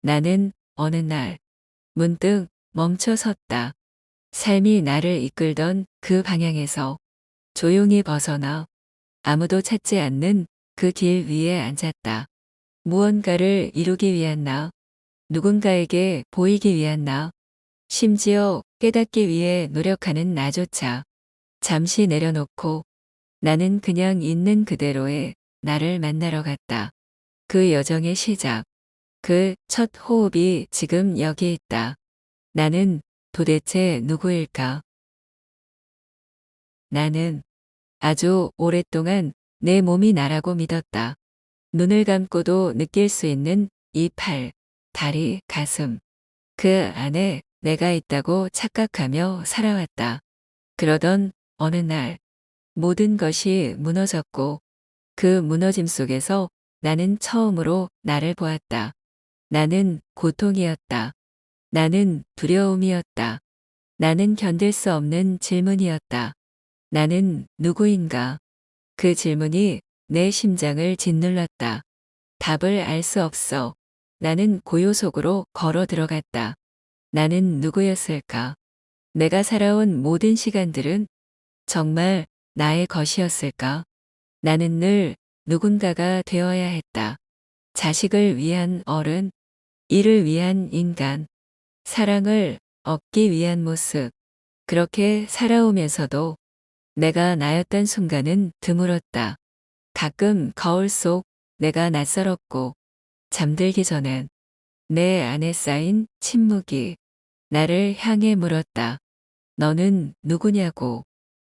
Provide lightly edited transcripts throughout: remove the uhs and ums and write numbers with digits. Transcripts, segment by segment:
나는 어느 날 문득 멈춰 섰다. 삶이 나를 이끌던 그 방향에서 조용히 벗어나 아무도 찾지 않는 그 길 위에 앉았다. 무언가를 이루기 위한 나, 누군가에게 보이기 위한 나, 심지어 깨닫기 위해 노력하는 나조차 잠시 내려놓고 나는 그냥 있는 그대로의 나를 만나러 갔다. 그 여정의 시작, 그 첫 호흡이 지금 여기 있다. 나는 도대체 누구일까? 나는 아주 오랫동안 내 몸이 나라고 믿었다. 눈을 감고도 느낄 수 있는 이 팔, 다리, 가슴. 그 안에 내가 있다고 착각하며 살아왔다. 그러던 어느 날 모든 것이 무너졌고 그 무너짐 속에서 나는 처음으로 나를 보았다. 나는 고통이었다. 나는 두려움이었다. 나는 견딜 수 없는 질문이었다. 나는 누구인가? 그 질문이 내 심장을 짓눌렀다. 답을 알 수 없어. 나는 고요 속으로 걸어 들어갔다. 나는 누구였을까? 내가 살아온 모든 시간들은 정말 나의 것이었을까? 나는 늘 누군가가 되어야 했다. 자식을 위한 어른, 일을 위한 인간, 사랑을 얻기 위한 모습. 그렇게 살아오면서도 내가 나였던 순간은 드물었다. 가끔 거울 속 내가 낯설었고 잠들기 전엔 내 안에 쌓인 침묵이 나를 향해 물었다. 너는 누구냐고.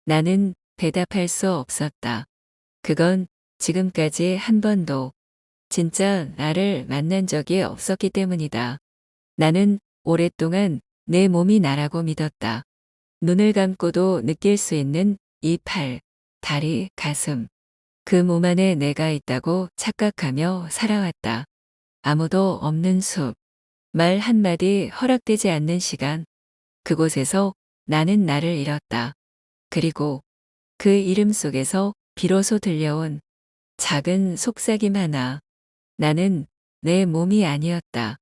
나는 대답할 수 없었다. 그건 지금까지 한 번도 진짜 나를 만난 적이 없었기 때문이다. 나는 오랫동안 내 몸이 나라고 믿었다. 눈을 감고도 느낄 수 있는 이 팔, 다리, 가슴. 그 몸 안에 내가 있다고 착각하며 살아왔다. 아무도 없는 숲, 말 한마디 허락되지 않는 시간. 그곳에서 나는 나를 잃었다. 그리고 그 이름 속에서 비로소 들려온 작은 속삭임 하나. 나는 내 몸이 아니었다.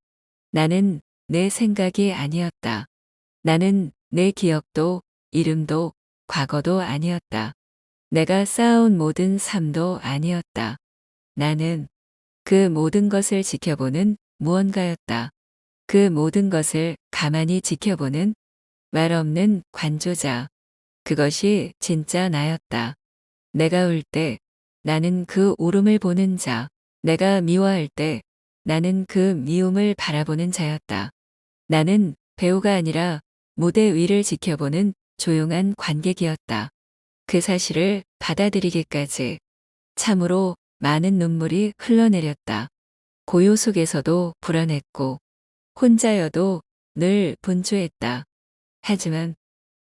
나는 내 생각이 아니었다. 나는 내 기억도 이름도 과거도 아니었다. 내가 쌓아온 모든 삶도 아니었다. 나는 그 모든 것을 지켜보는 무언가였다. 그 모든 것을 가만히 지켜보는 말 없는 관조자. 그것이 진짜 나였다. 내가 울 때 나는 그 울음을 보는 자. 내가 미워할 때 나는 그 미움을 바라보는 자였다. 나는 배우가 아니라 무대 위를 지켜보는 조용한 관객이었다. 그 사실을 받아들이기까지 참으로 많은 눈물이 흘러내렸다. 고요 속에서도 불안했고 혼자여도 늘 분주했다. 하지만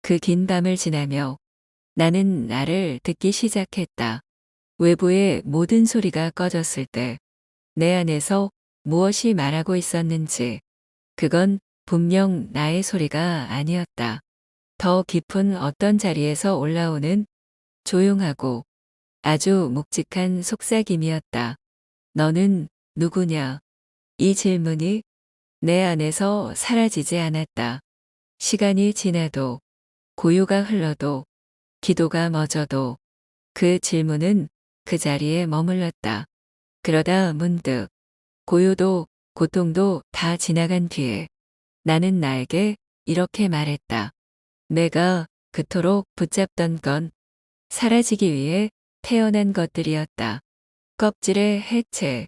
그 긴 밤을 지나며 나는 나를 듣기 시작했다. 외부의 모든 소리가 꺼졌을 때 내 안에서 무엇이 말하고 있었는지 그건 분명 나의 소리가 아니었다. 더 깊은 어떤 자리에서 올라오는 조용하고 아주 묵직한 속삭임이었다. 너는 누구냐? 이 질문이 내 안에서 사라지지 않았다. 시간이 지나도 고요가 흘러도 기도가 멎어도 그 질문은 그 자리에 머물렀다. 그러다 문득 고요도 고통도 다 지나간 뒤에 나는 나에게 이렇게 말했다. 내가 그토록 붙잡던 건 사라지기 위해 태어난 것들이었다. 껍질의 해체.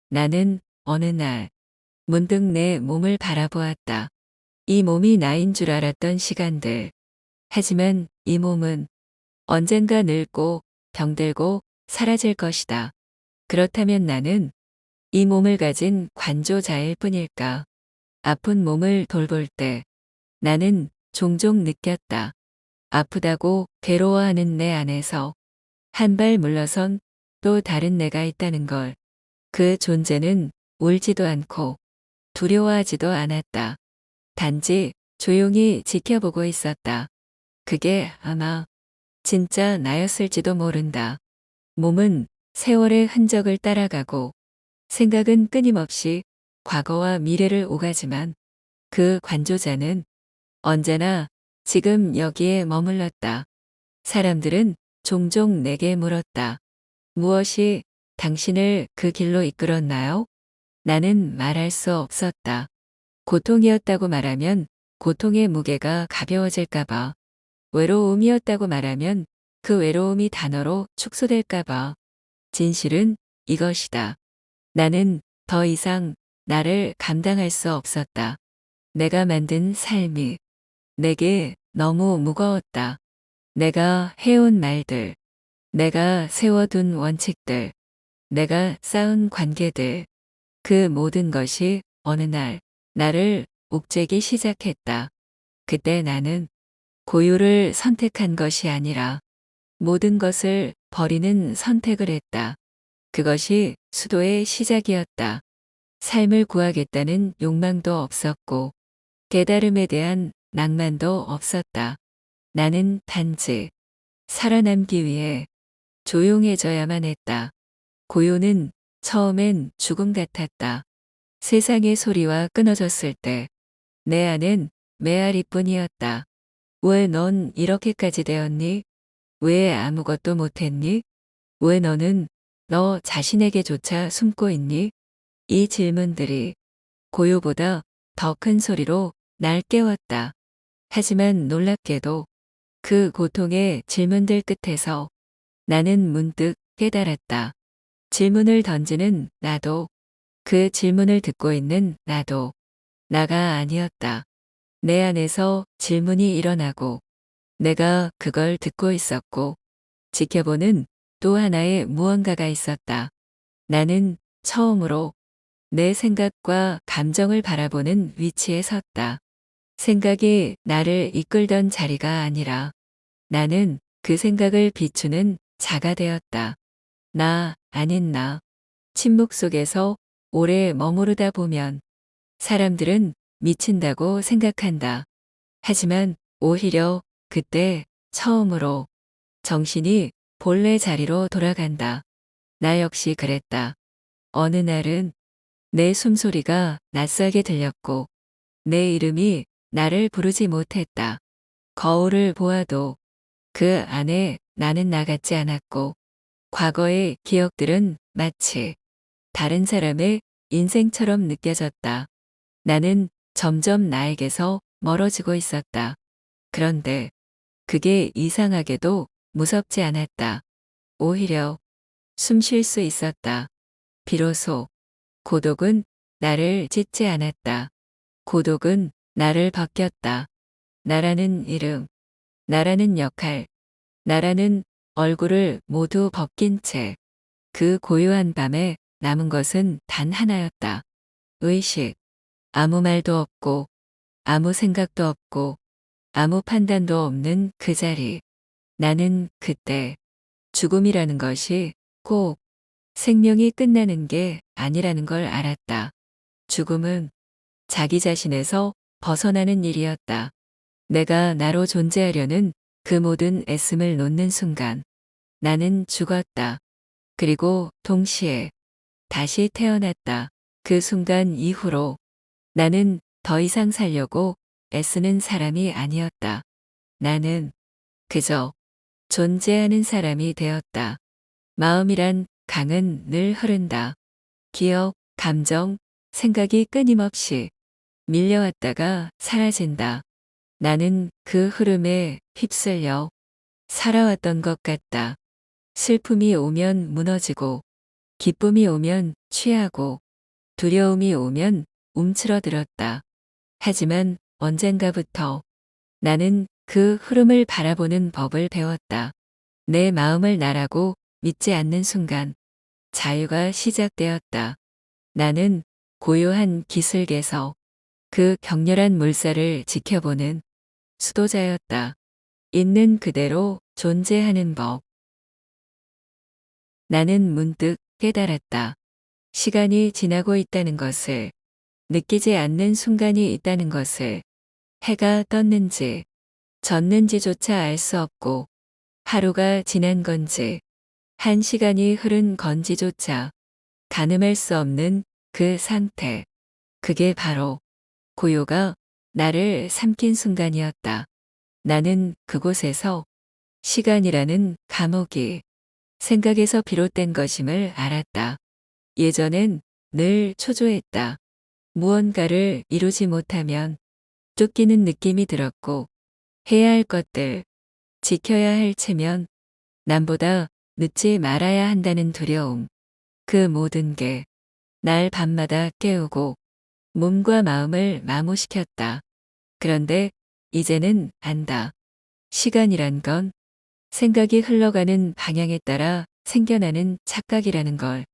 나는 어느 날 문득 내 몸을 바라보았다. 이 몸이 나인 줄 알았던 시간들. 하지만 이 몸은 언젠가 늙고 병들고 사라질 것이다. 그렇다면 나는 이 몸을 가진 관조자일 뿐일까? 아픈 몸을 돌볼 때 나는 종종 느꼈다. 아프다고 괴로워하는 내 안에서 한 발 물러선 또 다른 내가 있다는 걸. 그 존재는 울지도 않고 두려워하지도 않았다. 단지 조용히 지켜보고 있었다. 그게 아마 진짜 나였을지도 모른다. 몸은 세월의 흔적을 따라가고 생각은 끊임없이 과거와 미래를 오가지만 그 관조자는 언제나 지금 여기에 머물렀다. 사람들은 종종 내게 물었다. 무엇이 당신을 그 길로 이끌었나요? 나는 말할 수 없었다. 고통이었다고 말하면 고통의 무게가 가벼워질까봐. 외로움이었다고 말하면 그 외로움이 단어로 축소될까봐. 진실은 이것이다. 나는 더 이상 나를 감당할 수 없었다. 내가 만든 삶이 내게 너무 무거웠다. 내가 해온 말들, 내가 세워둔 원칙들, 내가 쌓은 관계들, 그 모든 것이 어느 날 나를 옥죄기 시작했다. 그때 나는 고유를 선택한 것이 아니라 모든 것을 버리는 선택을 했다. 그것이 수도의 시작이었다. 삶을 구하겠다는 욕망도 없었고 깨달음에 대한 낭만도 없었다. 나는 단지 살아남기 위해 조용해져야만 했다. 고요는 처음엔 죽음 같았다. 세상의 소리와 끊어졌을 때 내 안엔 메아리뿐이었다. 왜 넌 이렇게까지 되었니? 왜 아무것도 못했니? 왜 너는 너 자신에게조차 숨고 있니? 이 질문들이 고요보다 더 큰 소리로 날 깨웠다. 하지만 놀랍게도 그 고통의 질문들 끝에서 나는 문득 깨달았다. 질문을 던지는 나도, 그 질문을 듣고 있는 나도 나가 아니었다. 내 안에서 질문이 일어나고 내가 그걸 듣고 있었고 지켜보는 또 하나의 무언가가 있었다. 나는 처음으로 내 생각과 감정을 바라보는 위치에 섰다. 생각이 나를 이끌던 자리가 아니라 나는 그 생각을 비추는 자가 되었다. 나 아닌 나. 침묵 속에서 오래 머무르다 보면 사람들은 미친다고 생각한다. 하지만 오히려 그때 처음으로 정신이 본래 자리로 돌아간다. 나 역시 그랬다. 어느 날은 내 숨소리가 낯설게 들렸고 내 이름이 나를 부르지 못했다. 거울을 보아도 그 안에 나는 나 같지 않았고 과거의 기억들은 마치 다른 사람의 인생처럼 느껴졌다. 나는 점점 나에게서 멀어지고 있었다. 그런데 그게 이상하게도 무섭지 않았다. 오히려 숨 쉴 수 있었다. 비로소 고독은 나를 찢지 않았다. 고독은 나를 벗겼다. 나라는 이름, 나라는 역할, 나라는 얼굴을 모두 벗긴 채 그 고요한 밤에 남은 것은 단 하나였다. 의식. 아무 말도 없고 아무 생각도 없고 아무 판단도 없는 그 자리. 나는 그때 죽음이라는 것이 꼭 생명이 끝나는 게 아니라는 걸 알았다. 죽음은 자기 자신에서 벗어나는 일이었다. 내가 나로 존재하려는 그 모든 애씀을 놓는 순간 나는 죽었다. 그리고 동시에 다시 태어났다. 그 순간 이후로 나는 더 이상 살려고 애쓰는 사람이 아니었다. 나는 그저 존재하는 사람이 되었다. 마음이란 강은 늘 흐른다. 기억, 감정, 생각이 끊임없이 밀려왔다가 사라진다. 나는 그 흐름에 휩쓸려 살아왔던 것 같다. 슬픔이 오면 무너지고, 기쁨이 오면 취하고, 두려움이 오면 움츠러들었다. 하지만 언젠가부터 나는 그 흐름을 바라보는 법을 배웠다. 내 마음을 나라고 믿지 않는 순간 자유가 시작되었다. 나는 고요한 기슭에서 그 격렬한 물살을 지켜보는 수도자였다. 있는 그대로 존재하는 법. 나는 문득 깨달았다. 시간이 지나고 있다는 것을, 느끼지 않는 순간이 있다는 것을, 해가 떴는지 졌는지조차 알 수 없고 하루가 지난 건지 한 시간이 흐른 건지조차 가늠할 수 없는 그 상태. 그게 바로 고요가 나를 삼킨 순간이었다. 나는 그곳에서 시간이라는 감옥이 생각에서 비롯된 것임을 알았다. 예전엔 늘 초조했다. 무언가를 이루지 못하면 쫓기는 느낌이 들었고, 해야 할 것들, 지켜야 할 체면, 남보다 늦지 말아야 한다는 두려움. 그 모든 게 날 밤마다 깨우고 몸과 마음을 마모시켰다. 그런데 이제는 안다. 시간이란 건 생각이 흘러가는 방향에 따라 생겨나는 착각이라는 걸.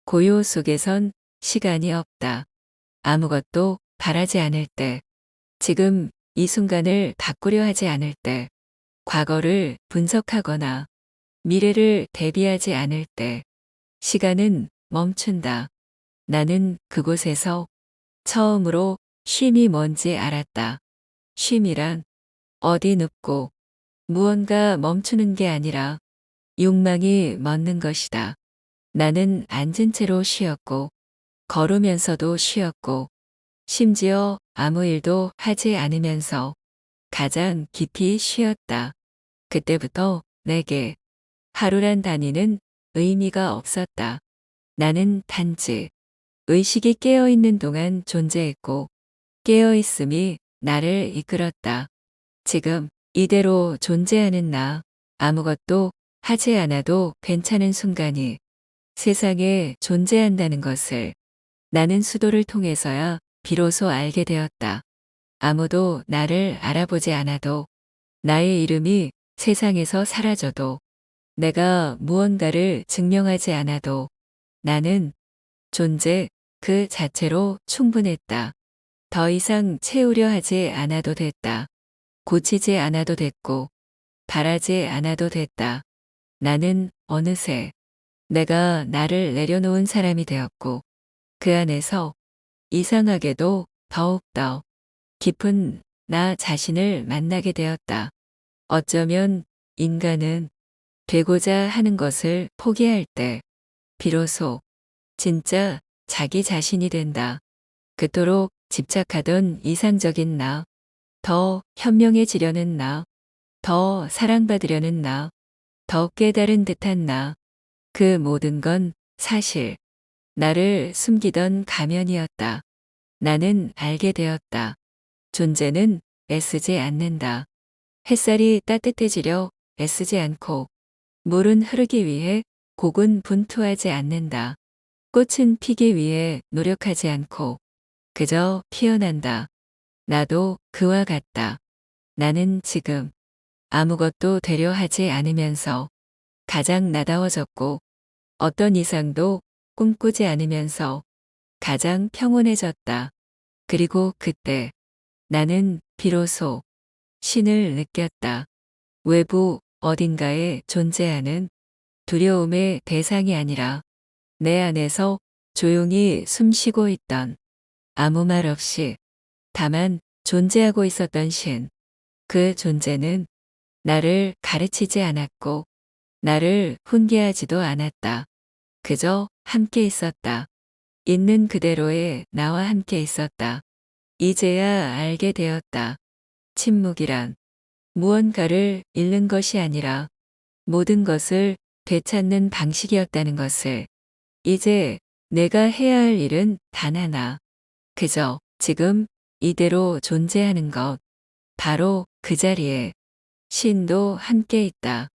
고요 속에선 시간이 없다. 아무것도 바라지 않을 때, 지금 이 순간을 바꾸려 하지 않을 때, 과거를 분석하거나 미래를 대비하지 않을 때, 시간은 멈춘다. 나는 그곳에서 처음으로 쉼이 뭔지 알았다. 쉼이란 어디 눕고 무언가 멈추는 게 아니라 욕망이 멎는 것이다. 나는 앉은 채로 쉬었고, 걸으면서도 쉬었고, 심지어 아무 일도 하지 않으면서 가장 깊이 쉬었다. 그때부터 내게 하루란 단위는 의미가 없었다. 나는 단지 의식이 깨어있는 동안 존재했고, 깨어있음이 나를 이끌었다. 지금 이대로 존재하는 나, 아무것도 하지 않아도 괜찮은 순간이 세상에 존재한다는 것을 나는 수도를 통해서야 비로소 알게 되었다. 아무도 나를 알아보지 않아도, 나의 이름이 세상에서 사라져도, 내가 무언가를 증명하지 않아도 나는 존재 그 자체로 충분했다. 더 이상 채우려 하지 않아도 됐다. 고치지 않아도 됐고, 바라지 않아도 됐다. 나는 어느새 내가 나를 내려놓은 사람이 되었고, 그 안에서 이상하게도 더욱더 깊은 나 자신을 만나게 되었다. 어쩌면 인간은 되고자 하는 것을 포기할 때 비로소 진짜 자기 자신이 된다. 그토록 집착하던 이상적인 나, 더 현명해지려는 나, 더 사랑받으려는 나, 더 깨달은 듯한 나, 그 모든 건 사실 나를 숨기던 가면이었다. 나는 알게 되었다. 존재는 애쓰지 않는다. 햇살이 따뜻해지려 애쓰지 않고, 물은 흐르기 위해 곡은 분투하지 않는다. 꽃은 피기 위해 노력하지 않고 그저 피어난다. 나도 그와 같다. 나는 지금 아무것도 되려 하지 않으면서 가장 나다워졌고, 어떤 이상도 꿈꾸지 않으면서 가장 평온해졌다. 그리고 그때 나는 비로소 신을 느꼈다. 외부 어딘가에 존재하는 두려움의 대상이 아니라 내 안에서 조용히 숨쉬고 있던, 아무 말 없이 다만 존재하고 있었던 신. 그 존재는 나를 가르치지 않았고 나를 훈계하지도 않았다. 그저 함께 있었다. 있는 그대로의 나와 함께 있었다. 이제야 알게 되었다. 침묵이란 무언가를 잃는 것이 아니라 모든 것을 되찾는 방식이었다는 것을. 이제 내가 해야 할 일은 단 하나. 그저 지금 이대로 존재하는 것. 바로 그 자리에 신도 함께 있다.